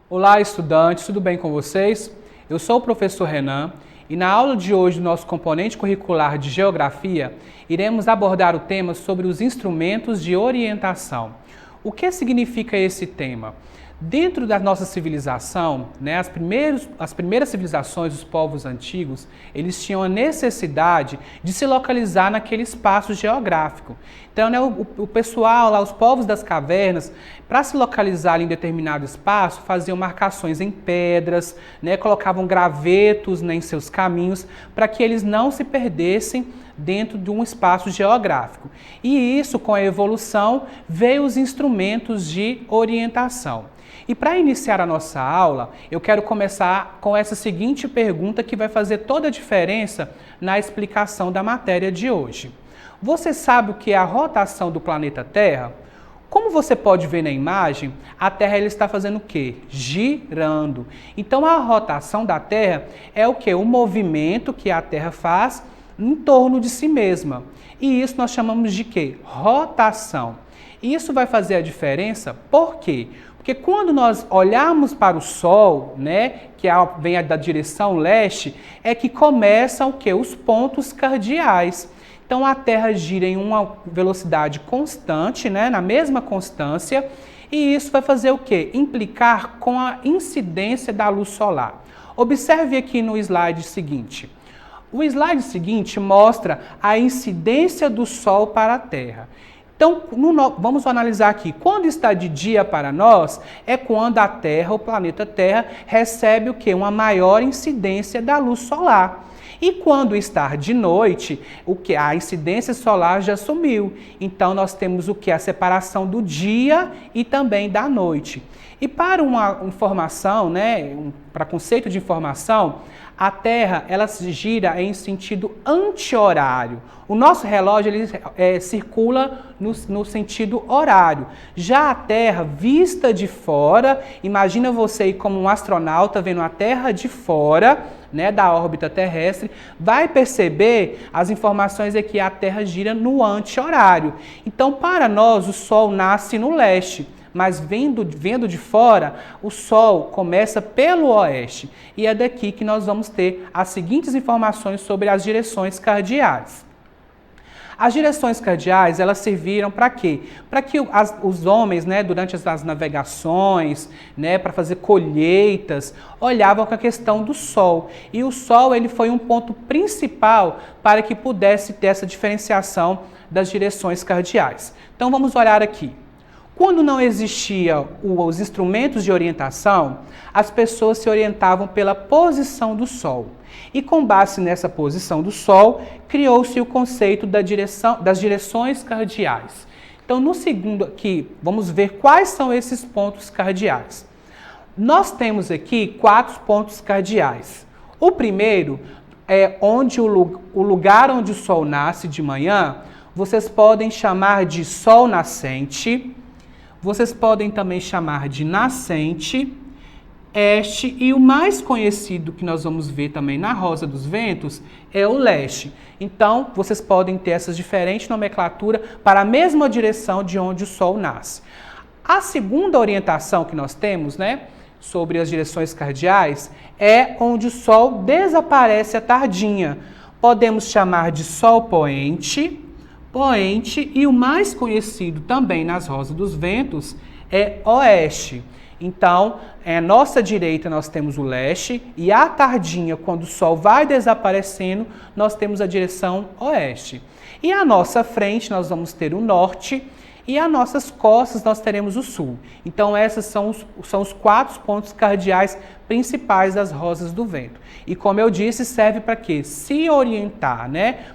Olá, estudantes, tudo bem com vocês? Eu sou o professor Renan e na aula de hoje do nosso componente curricular de Geografia, iremos abordar o tema sobre os instrumentos de orientação. O que significa esse tema? Dentro da nossa civilização, as primeiras civilizações dos povos antigos, eles tinham a necessidade de se localizar naquele espaço geográfico. Então, o pessoal lá, os povos das cavernas, para se localizar em determinado espaço, faziam marcações em pedras, colocavam gravetos em seus caminhos, para que eles não se perdessem dentro de um espaço geográfico. E isso, com a evolução, veio os instrumentos de orientação. E para iniciar a nossa aula, eu quero começar com essa seguinte pergunta que vai fazer toda a diferença na explicação da matéria de hoje. Você sabe o que é a rotação do planeta Terra? Como você pode ver na imagem, a Terra está fazendo o quê? Girando. Então a rotação da Terra é o quê? O movimento que a Terra faz em torno de si mesma. E isso nós chamamos de quê? Rotação. E isso vai fazer a diferença, por quê? Porque quando nós olharmos para o Sol, que vem da direção leste, é que começam o quê? Os pontos cardeais. Então a Terra gira em uma velocidade constante, na mesma constância, e isso vai fazer o quê? Implicar com a incidência da luz solar. Observe aqui no slide seguinte. O slide seguinte mostra a incidência do Sol para a Terra. Então, vamos analisar aqui. Quando está de dia para nós, é quando a Terra, o planeta Terra, recebe o quê? Uma maior incidência da luz solar. E quando está de noite, a incidência solar já sumiu. Então, nós temos o quê? A separação do dia e também da noite. E para uma informação, para conceito de informação, a Terra ela gira em sentido anti-horário. O nosso relógio ele circula no sentido horário. Já a Terra, vista de fora, imagina você aí como um astronauta vendo a Terra de fora, da órbita terrestre, vai perceber as informações é que a Terra gira no anti-horário. Então, para nós, o Sol nasce no leste. Mas vendo de fora, o Sol começa pelo oeste. E é daqui que nós vamos ter as seguintes informações sobre as direções cardeais. As direções cardeais, elas serviram para quê? Para que os homens, durante as navegações, para fazer colheitas, olhavam com a questão do Sol. E o Sol ele foi um ponto principal para que pudesse ter essa diferenciação das direções cardeais. Então vamos olhar aqui. Quando não existiam os instrumentos de orientação, as pessoas se orientavam pela posição do Sol. E com base nessa posição do Sol, criou-se o conceito das direções cardeais. Então, no segundo aqui, vamos ver quais são esses pontos cardeais. Nós temos aqui 4 pontos cardeais. O primeiro é onde o lugar onde o Sol nasce de manhã, vocês podem chamar de Sol nascente. Vocês podem também chamar de nascente, este e o mais conhecido que nós vamos ver também na Rosa dos Ventos é o leste. Então, vocês podem ter essas diferentes nomenclaturas para a mesma direção de onde o Sol nasce. A segunda orientação que nós temos, sobre as direções cardeais, é onde o Sol desaparece à tardinha. Podemos chamar de Sol poente e o mais conhecido também nas Rosas dos Ventos é oeste. Então, à nossa direita nós temos o leste e à tardinha, quando o Sol vai desaparecendo, nós temos a direção oeste. E à nossa frente nós vamos ter o norte e às nossas costas nós teremos o sul. Então, esses são os 4 pontos cardeais principais das Rosas do Vento. E como eu disse, serve para quê? Se orientar,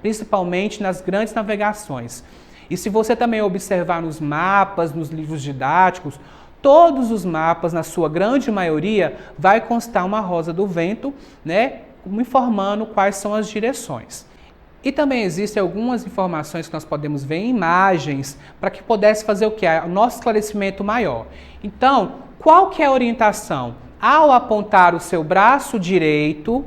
principalmente nas grandes navegações. E se você também observar nos mapas, nos livros didáticos, todos os mapas, na sua grande maioria, vai constar uma Rosa do Vento, informando quais são as direções. E também existem algumas informações que nós podemos ver em imagens para que pudesse fazer o quê? O nosso esclarecimento maior. Então, qual que é a orientação? Ao apontar o seu braço direito,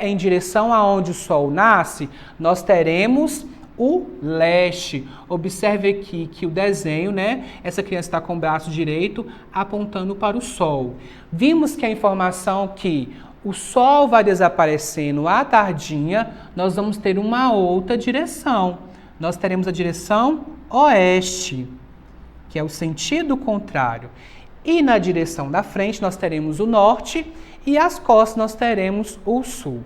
em direção aonde o Sol nasce, nós teremos o leste. Observe aqui que o desenho, né? Essa criança está com o braço direito apontando para o sol. Vimos que a informação que o sol vai desaparecendo à tardinha, nós vamos ter uma outra direção. Nós teremos a direção oeste, que é o sentido contrário. E na direção da frente nós teremos o norte e as costas nós teremos o sul.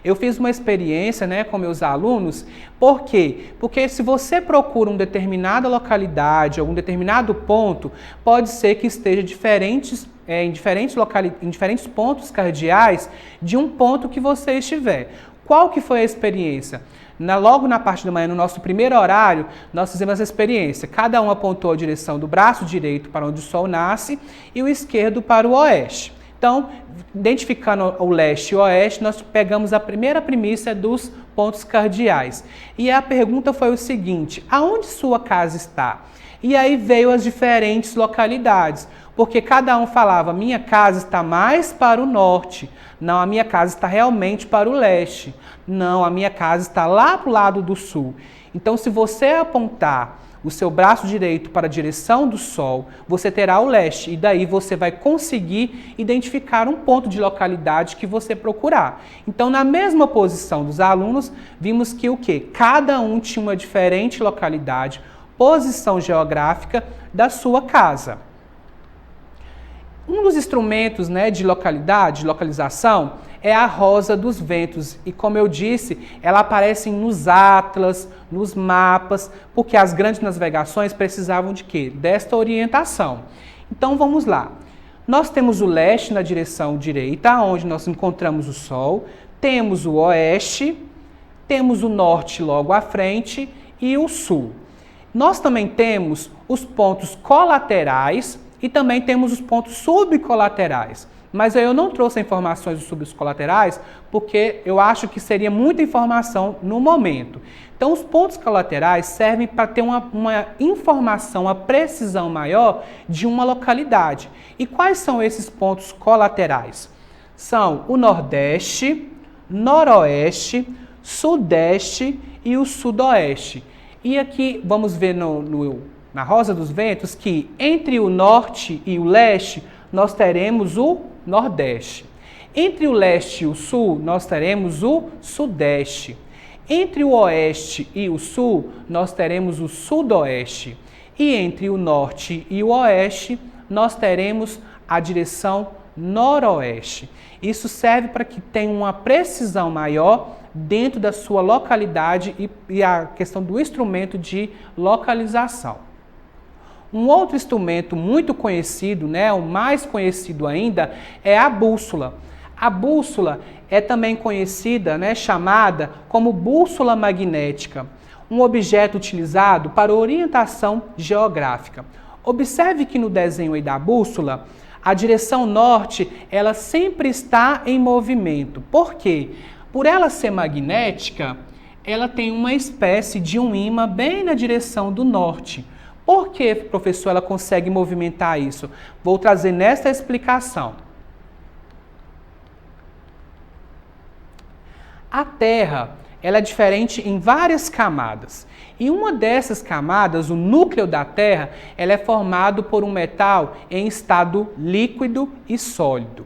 Eu fiz uma experiência, né, com meus alunos. Por quê? Porque se você procura uma determinada localidade, algum determinado ponto, pode ser que esteja em diferentes pontos cardeais de um ponto que você estiver. Qual que foi a experiência? Logo na parte da manhã, no nosso primeiro horário, nós fizemos essa experiência. Cada um apontou a direção do braço direito para onde o sol nasce e o esquerdo para o oeste. Então, identificando o leste e o oeste, nós pegamos a primeira premissa dos pontos cardeais. E a pergunta foi o seguinte: aonde sua casa está? E aí veio as diferentes localidades, porque cada um falava, minha casa está mais para o norte. Não, a minha casa está realmente para o leste. Não, a minha casa está lá para o lado do sul. Então, se você apontar o seu braço direito para a direção do sol, você terá o leste, e daí você vai conseguir identificar um ponto de localidade que você procurar. Então, na mesma posição dos alunos, vimos que o quê? Cada um tinha uma diferente localidade, posição geográfica da sua casa. Um dos instrumentos, né, de localização, é a rosa dos ventos. E como eu disse, ela aparece nos atlas, nos mapas, porque as grandes navegações precisavam de quê? Desta orientação. Então vamos lá. Nós temos o leste na direção direita, onde nós encontramos o sol. Temos o oeste, temos o norte logo à frente e o sul. Nós também temos os pontos colaterais e também temos os pontos subcolaterais. Mas eu não trouxe informações dos subcolaterais porque eu acho que seria muita informação no momento. Então, os pontos colaterais servem para ter uma informação, uma precisão maior de uma localidade. E quais são esses pontos colaterais? São o nordeste, noroeste, sudeste e o sudoeste. E aqui vamos ver na rosa dos ventos que entre o norte e o leste nós teremos o nordeste. Entre o leste e o sul nós teremos o sudeste. Entre o oeste e o sul nós teremos o sudoeste. E entre o norte e o oeste nós teremos a direção noroeste. Isso serve para que tenha uma precisão maior dentro da sua localidade e a questão do instrumento de localização. Um outro instrumento muito conhecido, né, o mais conhecido ainda, é a bússola. A bússola é também conhecida, né, chamada como bússola magnética, um objeto utilizado para orientação geográfica. Observe que no desenho aí da bússola, a direção norte, ela sempre está em movimento. Por quê? Por ela ser magnética, ela tem uma espécie de um ímã bem na direção do norte. Por que, professor, ela consegue movimentar isso? Vou trazer nesta explicação. A Terra, ela é diferente em várias camadas. E uma dessas camadas, o núcleo da Terra, ela é formado por um metal em estado líquido e sólido.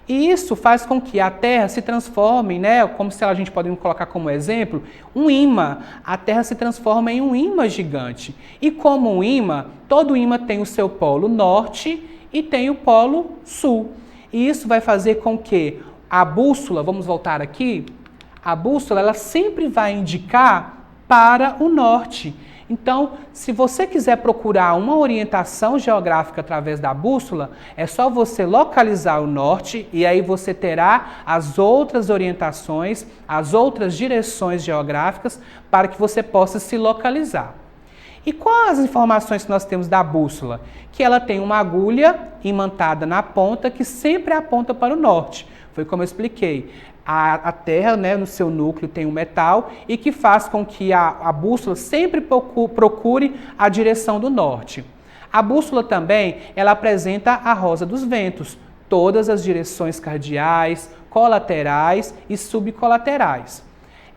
E isso faz com que a Terra se transforme, né, como se a gente pode colocar como exemplo, um ímã. A Terra se transforma em um ímã gigante. E como um ímã, todo ímã tem o seu polo norte e tem o polo sul. E isso vai fazer com que a bússola, vamos voltar aqui, a bússola ela sempre vai indicar para o norte. Então, se você quiser procurar uma orientação geográfica através da bússola, é só você localizar o norte e aí você terá as outras orientações, as outras direções geográficas para que você possa se localizar. E quais as informações que nós temos da bússola? Que ela tem uma agulha imantada na ponta que sempre aponta para o norte. Foi como eu expliquei. A Terra, né, no seu núcleo, tem um metal e que faz com que a bússola sempre procure a direção do norte. A bússola também, ela apresenta a rosa dos ventos, todas as direções cardeais, colaterais e subcolaterais.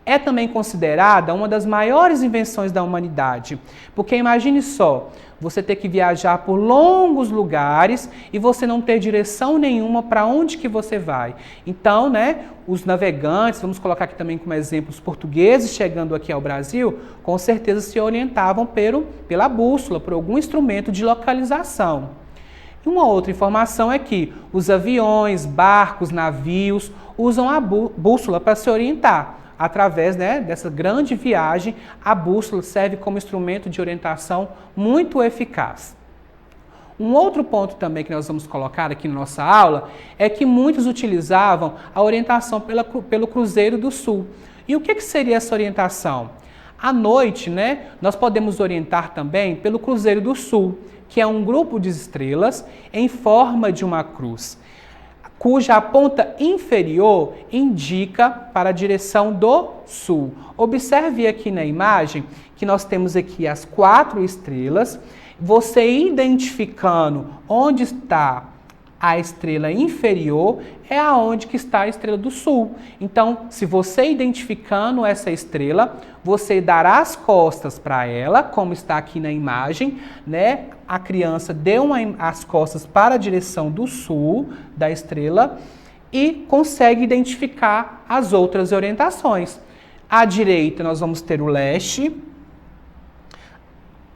É também considerada uma das maiores invenções da humanidade, porque imagine só, você ter que viajar por longos lugares e você não ter direção nenhuma para onde que você vai. Então, né, os navegantes, vamos colocar aqui também como exemplo os portugueses chegando aqui ao Brasil, com certeza se orientavam pela bússola, por algum instrumento de localização. E uma outra informação é que os aviões, barcos, navios usam a bússola para se orientar. Através, né, dessa grande viagem, a bússola serve como instrumento de orientação muito eficaz. Um outro ponto também que nós vamos colocar aqui na nossa aula é que muitos utilizavam a orientação pelo Cruzeiro do Sul. E o que seria essa orientação? À noite, né, nós podemos orientar também pelo Cruzeiro do Sul, que é um grupo de estrelas em forma de uma cruz, cuja ponta inferior indica para a direção do sul. Observe aqui na imagem que nós temos aqui as 4 estrelas. Você identificando onde está a estrela inferior é aonde que está a estrela do sul. Então, se você identificando essa estrela, você dará as costas para ela, como está aqui na imagem, né? A criança deu as costas para a direção do sul da estrela e consegue identificar as outras orientações. À direita nós vamos ter o leste,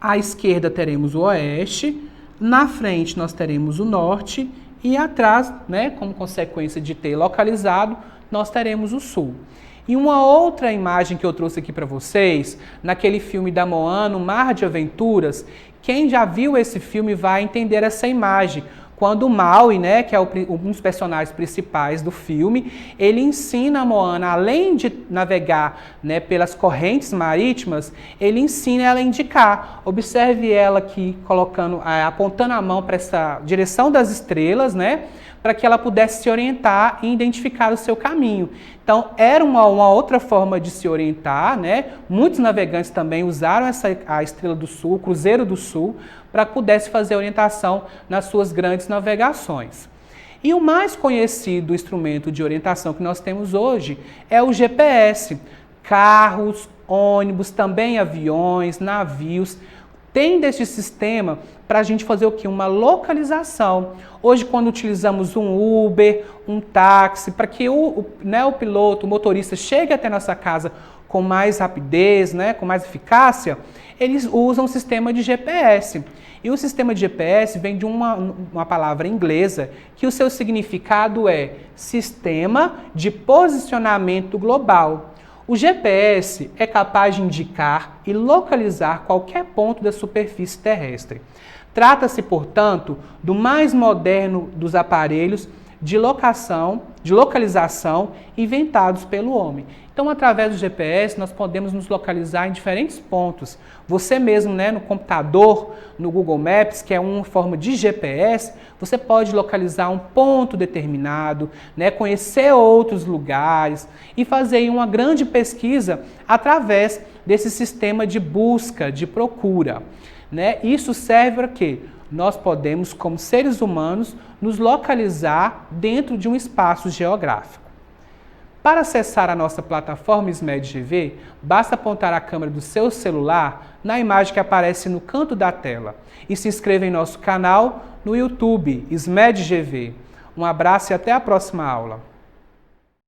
à esquerda teremos o oeste, na frente nós teremos o norte e atrás, né, como consequência de ter localizado, nós teremos o sul. E uma outra imagem que eu trouxe aqui para vocês, naquele filme da Moana, O Mar de Aventuras, quem já viu esse filme vai entender essa imagem. Quando o Maui, né, que é um dos personagens principais do filme, ele ensina a Moana, além de navegar, né, pelas correntes marítimas, ele ensina ela a indicar. Observe ela aqui apontando a mão para essa direção das estrelas, né, para que ela pudesse se orientar e identificar o seu caminho. Então, era uma outra forma de se orientar, né? Muitos navegantes também usaram a Estrela do Sul, o Cruzeiro do Sul, para que pudesse fazer orientação nas suas grandes navegações. E o mais conhecido instrumento de orientação que nós temos hoje é o GPS. Carros, ônibus, também aviões, navios, tem deste sistema para a gente fazer o quê? Uma localização. Hoje, quando utilizamos um Uber, um táxi, para que o piloto, o motorista chegue até nossa casa com mais rapidez, né, com mais eficácia, eles usam o sistema de GPS. E o sistema de GPS vem de uma palavra inglesa que o seu significado é Sistema de Posicionamento Global. O GPS é capaz de indicar e localizar qualquer ponto da superfície terrestre. Trata-se, portanto, do mais moderno dos aparelhos de localização inventados pelo homem. Então, através do GPS, nós podemos nos localizar em diferentes pontos. Você mesmo, né, no computador, no Google Maps, que é uma forma de GPS, você pode localizar um ponto determinado, né, conhecer outros lugares e fazer uma grande pesquisa através desse sistema de busca, de procura. Né? Isso serve para quê? Nós podemos, como seres humanos, nos localizar dentro de um espaço geográfico. Para acessar a nossa plataforma SMED-GV, basta apontar a câmera do seu celular na imagem que aparece no canto da tela e se inscreva em nosso canal no YouTube, SMED-GV. Um abraço e até a próxima aula.